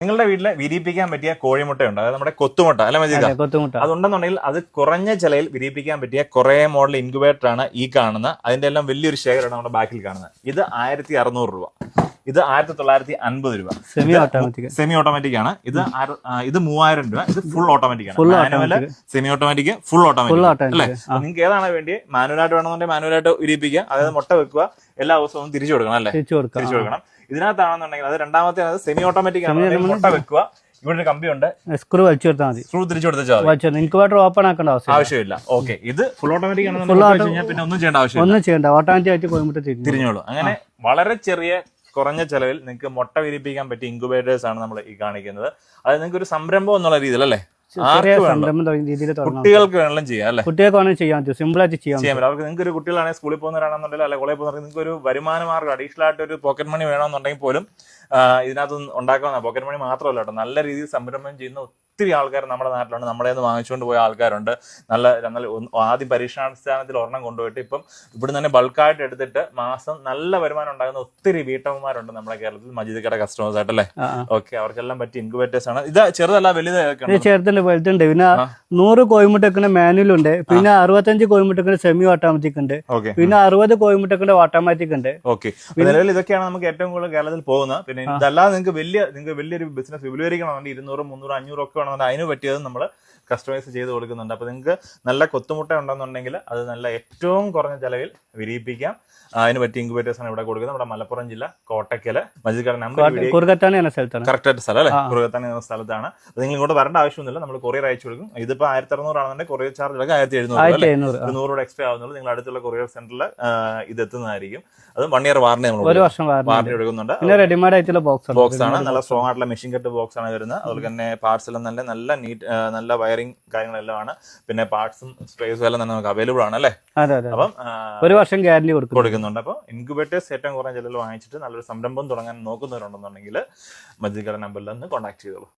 നിങ്ങളുടെ വീട്ടിലെ വിരിയിപ്പിക്കാൻ പറ്റിയ കോഴിമുട്ടയുണ്ട്, അതായത് നമ്മുടെ കൊത്തുമുട്ട അല്ലെ മജീദ? അതുണ്ടെന്നുണ്ടെങ്കിൽ അത് കുറഞ്ഞ ചിലയിൽ വിരിയിപ്പിക്കാൻ പറ്റിയ കുറെ മോഡൽ ഇൻക്യുബേറ്റർ ആണ് ഈ കാണുന്ന. അതിന്റെ എല്ലാം വലിയൊരു ഷെയറാണ് നമ്മുടെ ബാക്കിൽ കാണുന്നത്. ഇത് 1600 രൂപ, ഇത് 1950 രൂപ. സെമി ഓട്ടോമാറ്റിക് ആണ്. ഇത് 3000 രൂപ. ഇത് ഫുൾ ഓട്ടോമാറ്റിക് ആണ്. Manual, semi automatic, full automatic അല്ലേ? നിങ്ങൾക്ക് ഏതാണ് വേണ്ടി? മാനുവലായിട്ട് വേണമെന്നുണ്ടെങ്കിൽ മാനുവലായിട്ട് വിരിയിപ്പിക്കുക. അതായത് മുട്ട വെക്കുക, എല്ലാ ദിവസവും തിരിച്ചു കൊടുക്കണം അല്ലേ? തിരിച്ചു കൊടുക്കണം. ഇതിനകത്താണെന്നുണ്ടെങ്കിൽ അത് രണ്ടാമത്തെ സെമി ഓട്ടോമാറ്റിക് ആണ്. മുട്ട വെക്കുക, ഇവിടെ ഒരു കമ്പിയുണ്ട്, സ്ക്രൂ വലിച്ചു കൊടുത്താൽ മതി. സ്ക്രൂ തിരിച്ചു കൊടുത്താൽ ഇൻക്യുബേറ്റർ ഓപ്പൺ ആക്കേണ്ട ആവശ്യമില്ല. ഓക്കെ, ഇത് ഫുൾ ഓട്ടോമാറ്റിക് ആണെന്നുണ്ടെങ്കിൽ പിന്നെ ഒന്നും ചെയ്യേണ്ട ആവശ്യമില്ല. ഓട്ടോമാറ്റിക് ആയിട്ട് കോഴിമുട്ട തിരിഞ്ഞോളൂ. അങ്ങനെ വളരെ ചെറിയ കുറഞ്ഞ ചെലവിൽ നിങ്ങൾക്ക് മുട്ട വിരിപ്പിക്കാൻ പറ്റിയ ഇൻക്യുബേറ്റേഴ്സ് ആണ് നമ്മൾ ഈ കാണിക്കുന്നത്. അത് നിങ്ങൾക്ക് ഒരു സംരംഭം എന്നുള്ള രീതിയിൽ അല്ലേ? കുട്ടികൾക്ക് വേണമെങ്കിലും ചെയ്യാം അല്ലെ? കുട്ടികൾക്ക് ചെയ്യാൻ സിമ്പിൾ ആയിട്ട് ചെയ്യാൻ പറ്റും. അവർക്ക് നിങ്ങൾക്ക് ഒരു കുട്ടികളാണെങ്കിൽ സ്കൂളിൽ പോകുന്നവരാണെന്നുണ്ടെങ്കിൽ അല്ലെ കോളേജിൽ പോകുന്നവർക്ക് നിങ്ങൾക്ക് ഒരു വരുമാന മാർഗ്ഗം അഡീഷണൽ ആയിട്ട് ഒരു പോക്കറ്റ് മണി വേണമെന്നുണ്ടെങ്കിൽ പോലും ഇതിനകത്ത് ഉണ്ടാക്കാവുന്ന പോക്കറ്റ് മണി മാത്രമല്ല കേട്ടോ, നല്ല രീതിയിൽ സംരംഭം ചെയ്യുന്ന ഒത്തിരി ആൾക്കാർ നമ്മുടെ നാട്ടിലുണ്ട്. നമ്മുടെ നിന്ന് വാങ്ങിച്ചുകൊണ്ട് പോയ ആൾക്കാരുണ്ട്. നല്ല ആദ്യം പരീക്ഷണാടിസ്ഥാനത്തിൽ ഒരെണ്ണം കൊണ്ടുപോയിട്ട് ഇപ്പം ഇവിടെ തന്നെ ബൾക്കായിട്ട് എടുത്തിട്ട് മാസം നല്ല വരുമാനം ഉണ്ടാകുന്ന ഒത്തിരി വീട്ടമ്മമാരുണ്ട് നമ്മുടെ കേരളത്തിൽ, മജീദക്കയുടെ കസ്റ്റമേഴ്സ് ആയിട്ടല്ലേ? ഓക്കെ, അവർക്കെല്ലാം പറ്റിയ ഇൻക്യുബേറ്റേഴ്സ് ആണ്. ഇത് ചെറുതല്ല, ചെറുതുണ്ട്, വലുതുണ്ട്. പിന്നെ 100 കോഴിമുട്ടക്കുന്ന മാനുവൽ ഉണ്ട്, പിന്നെ 65 കോഴിമുട്ടക്കുന്ന സെമി ഓട്ടോമാറ്റിക് ഉണ്ട്, പിന്നെ 60 കോഴിമുട്ടക്കുന്ന ഓട്ടോമാറ്റിക് ഉണ്ട്. ഓക്കെ, നിലവിൽ ഇതൊക്കെയാണ് നമുക്ക് ഏറ്റവും കൂടുതൽ കേരളത്തിൽ പോകുന്നത്. പിന്നെ ഇതല്ലാതെ നിങ്ങൾക്ക് വലിയൊരു ബിസിനസ് വിപുലീകരിക്കണമെന്നുണ്ടെങ്കിൽ 200, 300, 500 ഒക്കെ അതിന് പറ്റിയത് നമ്മൾ കസ്റ്റമൈസ് ചെയ്ത് കൊടുക്കുന്നുണ്ട്. അപ്പൊ നിങ്ങൾക്ക് നല്ല കൊത്തുമുട്ട ഉണ്ടെന്നുണ്ടെങ്കിൽ അത് നല്ല ഏറ്റവും കുറഞ്ഞ ചെലവിൽ വിരിയിപ്പിക്കാം. അതിന് പറ്റിയ ഇൻക്യുബേറ്റേഴ്സ് ആണ് ഇവിടെ കൊടുക്കുന്നത്. നമ്മുടെ മലപ്പുറം ജില്ല കോട്ടക്കല് മജീദ് നമ്പർ കറക്റ്റ് ആയിട്ട് സ്ഥലം അല്ലെ? കുറുകത്താൻ എന്ന സ്ഥലത്താണ്. നിങ്ങൾ ഇങ്ങോട്ട് വരേണ്ട ആവശ്യമൊന്നുമില്ല, നമ്മൾ കൊറിയർ അയച്ചു കൊടുക്കും. ഇതിപ്പോ 1600 ആണെന്നുണ്ടെങ്കിൽ കൊറിയർ ചാർജ് അടക്കം 1700, 100 എക്സ്ട്രാ ആവുന്നുള്ളൂ. നിങ്ങൾ അടുത്തുള്ള കൊറിയർ സെന്ററിൽ ഇത് എത്തുന്നതായിരിക്കും. അത് 1 ഇയർ വാറണ്ടി നമ്മൾ വാറണ്ടി എടുക്കുന്നുണ്ട്. റെഡിമെയ്ഡ് ആയിട്ടുള്ള ബോക്സ് ആണ്, നല്ല സ്ട്രോങ് ആയിട്ടുള്ള മെഷീൻ കട്ട് ബോക്സ് ആണ് വരുന്നത്. അതുപോലെ തന്നെ പാർട്സ് എല്ലാം നല്ല നീറ്റ്, നല്ല വയറിംഗ് കാര്യങ്ങളെല്ലാം ആണ്. പിന്നെ പാർട്സും സ്പേസും എല്ലാം തന്നെ നമുക്ക് അവൈലബിൾ ആണ് അല്ലേ? അപ്പം 1 വർഷം ഗ്യാരണ്ടി കൊടുക്കുന്നുണ്ട്. അപ്പോൾ ഇൻക്യുബേറ്റേഴ്സ് ഏറ്റവും കുറഞ്ഞ ചിലവിൽ വാങ്ങിച്ചിട്ട് നല്ലൊരു സംരംഭം തുടങ്ങാൻ നോക്കുന്നവരുണ്ടെന്നുണ്ടെങ്കിൽ മജീദ് നമ്പറിൽ നിന്ന് കോൺടാക്ട് ചെയ്തോളൂ.